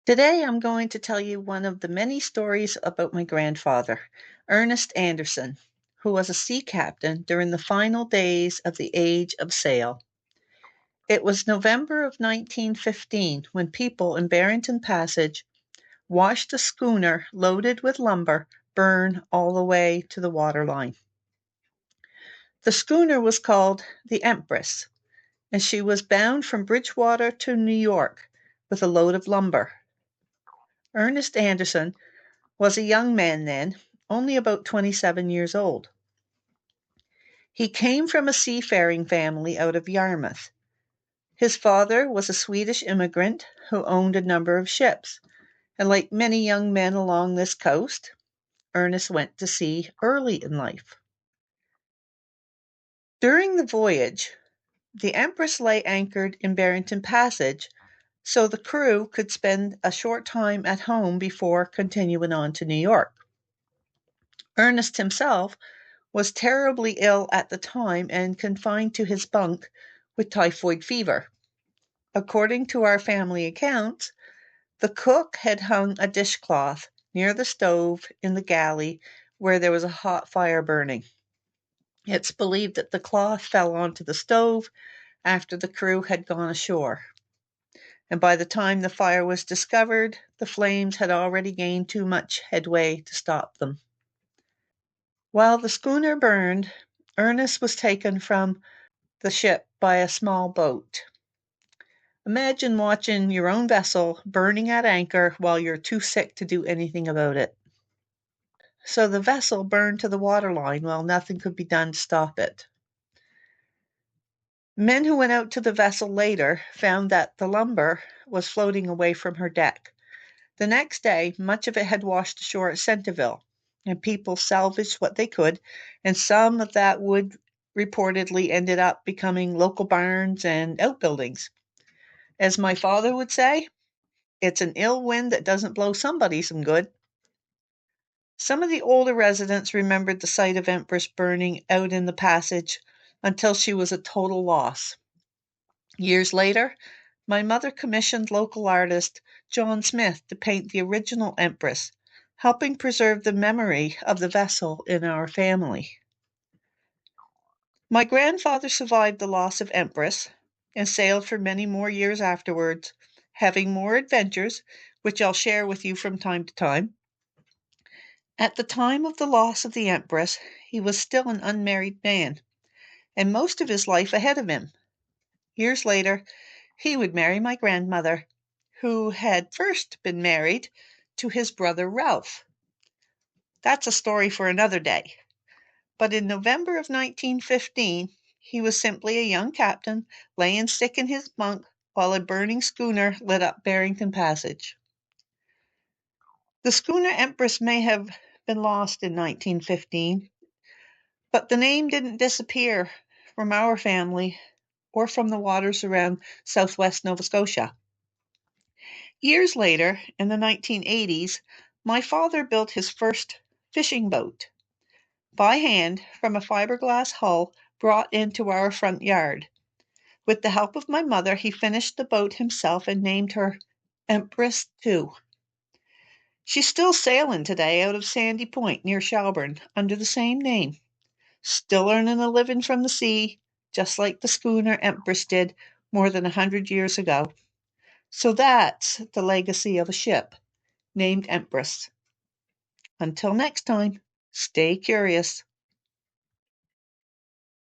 Today I'm going to tell you one of the many stories about my grandfather, Ernest Anderson, who was a sea captain during the final days of the Age of Sail. It was November of 1915 when people in Barrington Passage watched a schooner loaded with lumber burn all the way to the waterline. The schooner was called the Empress, and she was bound from Bridgewater to New York with a load of lumber. Ernest Anderson was a young man then, only about 27 years old. He came from a seafaring family out of Yarmouth. His father was a Swedish immigrant who owned a number of ships, and like many young men along this coast, Ernest went to sea early in life. During the voyage, the Empress lay anchored in Barrington Passage, so the crew could spend a short time at home before continuing on to New York. Ernest himself was terribly ill at the time and confined to his bunk with typhoid fever. According to our family accounts, the cook had hung a dishcloth near the stove in the galley where there was a hot fire burning. It's believed that the cloth fell onto the stove after the crew had gone ashore. And by the time the fire was discovered, the flames had already gained too much headway to stop them. While the schooner burned, Ernest was taken from the ship by a small boat. Imagine watching your own vessel burning at anchor while you're too sick to do anything about it. So the vessel burned to the waterline while nothing could be done to stop it. Men who went out to the vessel later found that the lumber was floating away from her deck. The next day, much of it had washed ashore at Centerville, and people salvaged what they could, and some of that wood reportedly ended up becoming local barns and outbuildings. As my father would say, it's an ill wind that doesn't blow somebody some good. Some of the older residents remembered the sight of Empress burning out in the passage until she was a total loss. Years later, my mother commissioned local artist John Smith to paint the original Empress, helping preserve the memory of the vessel in our family. My grandfather survived the loss of Empress and sailed for many more years afterwards, having more adventures, which I'll share with you from time to time. At the time of the loss of the Empress, he was still an unmarried man, and most of his life ahead of him. Years later, he would marry my grandmother, who had first been married to his brother Ralph. That's a story for another day. But in November of 1915, he was simply a young captain laying sick in his bunk while a burning schooner lit up Barrington Passage. The schooner Empress may have been lost in 1915, but the name didn't disappear from our family or from the waters around southwest Nova Scotia. Years later, in the 1980s, my father built his first fishing boat by hand from a fiberglass hull brought into our front yard. With the help of my mother, he finished the boat himself and named her Empress II. She's still sailing today out of Sandy Point near Shelburne under the same name, still earning a living from the sea, just like the schooner Empress did more than 100 years ago. So that's the legacy of a ship named Empress. Until next time, stay curious.